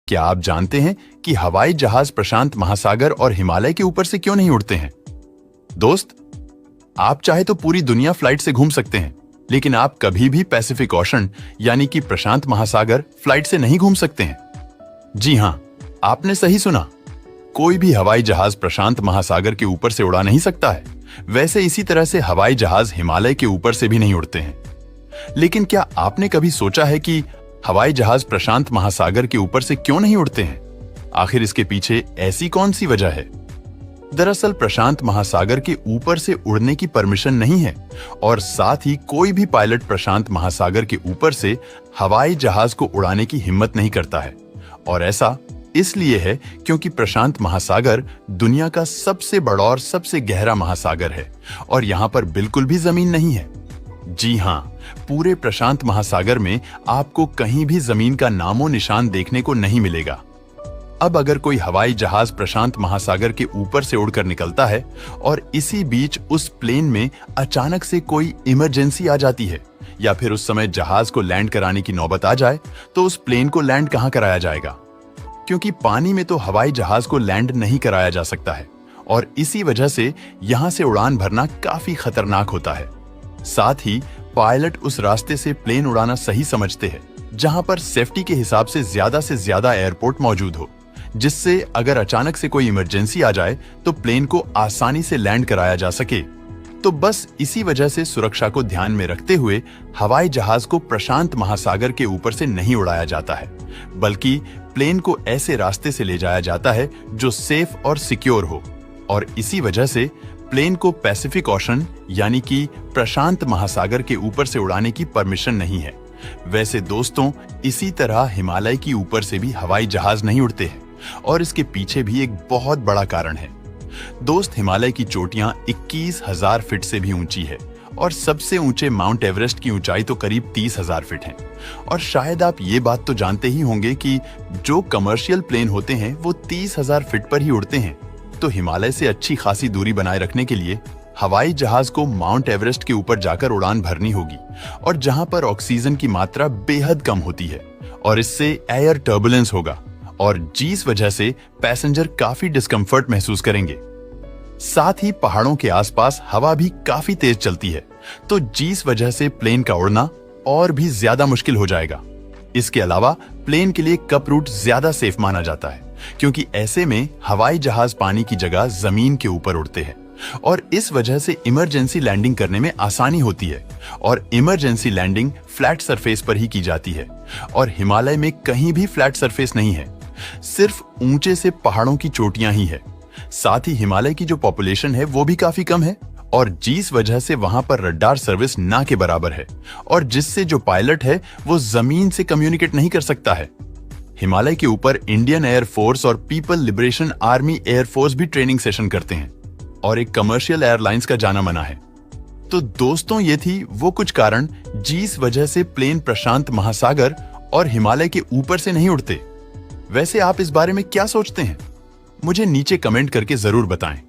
क्या आप जानते हैं कि हवाई जहाज प्रशांत महासागर और हिमालय के ऊपर से क्यों नहीं उड़ते हैं? दोस्त, आप चाहे तो पूरी दुनिया फ्लाइट से घूम सकते हैं, लेकिन आप कभी भी पैसिफिक ओशन यानी कि प्रशांत महासागर फ्लाइट से नहीं घूम सकते हैं। जी हां, आपने सही सुना। कोई भी हवाई जहाज प्रशांत महासागर के ऊपर से उड़ा नहीं सकता है। वैसे इसी तरह से हवाई जहाज हिमालय के ऊपर से भी नहीं उड़ते हैं। लेकिन क्या आपने कभी सोचा है कि हवाई जहाज प्रशांत महासागर के ऊपर से क्यों नहीं उड़ते हैं? आखिर इसके पीछे ऐसी कौन सी वजह है? दरअसल प्रशांत महासागर के ऊपर से उड़ने की परमिशन नहीं है और साथ ही कोई भी पायलट प्रशांत महासागर के ऊपर से हवाई जहाज को उड़ाने की हिम्मत नहीं करता है। और ऐसा इसलिए है क्योंकि प्रशांत महासागर दुनिया का सबसे बड़ा और सबसे गहरा महासागर है और यहाँ पर बिल्कुल भी जमीन नहीं है। जी हां, पूरे प्रशांत महासागर में आपको कहीं भी जमीन का नामो निशान देखने को नहीं मिलेगा। अब अगर कोई हवाई जहाज प्रशांत महासागर के ऊपर से उड़कर निकलता है और इसी बीच उस प्लेन में अचानक से कोई इमरजेंसी आ जाती है या फिर उस समय जहाज को लैंड कराने की नौबत आ जाए, तो उस प्लेन को लैंड कहां कराया जाएगा? क्योंकि पानी में तो हवाई जहाज को लैंड नहीं कराया जा सकता है और इसी वजह से यहां से उड़ान भरना काफी खतरनाक होता है। साथ ही पायलट उस रास्ते से प्लेन उड़ाना सही समझते हैं जहां पर सेफ्टी के हिसाब से ज्यादा एयरपोर्ट मौजूद हो, जिससे अगर अचानक से कोई इमरजेंसी आ जाए तो प्लेन को आसानी से लैंड कराया जा सके। तो बस इसी वजह से सुरक्षा को ध्यान में रखते हुए हवाई जहाज को प्रशांत महासागर के ऊपर से नहीं उड़ाया जाता है, बल्कि प्लेन को ऐसे रास्ते से ले जाया जाता है जो सेफ और सिक्योर हो। और इसी वजह से प्लेन को पैसिफिक ओशन यानी कि प्रशांत महासागर के ऊपर से उड़ाने की परमिशन नहीं है। वैसे दोस्तों, इसी तरह हिमालय की ऊपर से भी हवाई जहाज नहीं उड़ते हैं और इसके पीछे भी एक बहुत बड़ा कारण है। दोस्त, हिमालय की चोटियां 21,000 फीट से भी ऊंची है और सबसे ऊंचे माउंट एवरेस्ट की ऊंचाई तो करीब 30,000 फीट है। और शायद आप ये बात तो जानते ही होंगे कि जो कमर्शियल प्लेन होते हैं वो 30,000 फीट पर ही उड़ते हैं। तो हिमालय से अच्छी खासी दूरी बनाए रखने के लिए हवाई जहाज को माउंट एवरेस्ट के ऊपर जाकर उड़ान भरनी होगी और जहां पर ऑक्सीजन की मात्रा बेहद कम होती है और इससे एयर टर्बुलेंस होगा और जिस वजह से पैसेंजर काफी डिस्कंफर्ट महसूस करेंगे। साथ ही पहाड़ों के आसपास हवा भी काफी तेज चलती है, तो जिस वजह से प्लेन का उड़ना और भी ज्यादा मुश्किल हो जाएगा। इसके अलावा प्लेन के लिए कप रूट ज्यादा सेफ माना जाता है क्योंकि ऐसे में हवाई जहाज पानी की जगह जमीन के ऊपर उड़ते हैं और इस वजह से इमरजेंसी लैंडिंग करने में आसानी होती है और इमरजेंसी लैंडिंग फ्लैट सरफेस पर ही की जाती है। और हिमालय में कहीं भी फ्लैट सरफेस नहीं है, सिर्फ ऊंचे से पहाड़ों की चोटियां ही है। साथ ही हिमालय की जो पॉपुलेशन है वो भी काफी कम है और जिस वजह से वहां पर रडार सर्विस ना के बराबर है और जिससे जो पायलट है वो जमीन से कम्युनिकेट नहीं कर सकता है। हिमालय के ऊपर इंडियन एयर फोर्स और people liberation army air force भी ट्रेनिंग सेशन करते हैं और एक कमर्शियल एयरलाइंस का जाना माना है। तो दोस्तों, ये थी वो कुछ कारण जिस वजह से प्लेन प्रशांत महासागर और हिमालय के ऊपर से नहीं उड़ते। वैसे आप इस बारे में क्या सोचते हैं? मुझे नीचे कमेंट करके जरूर बताएं।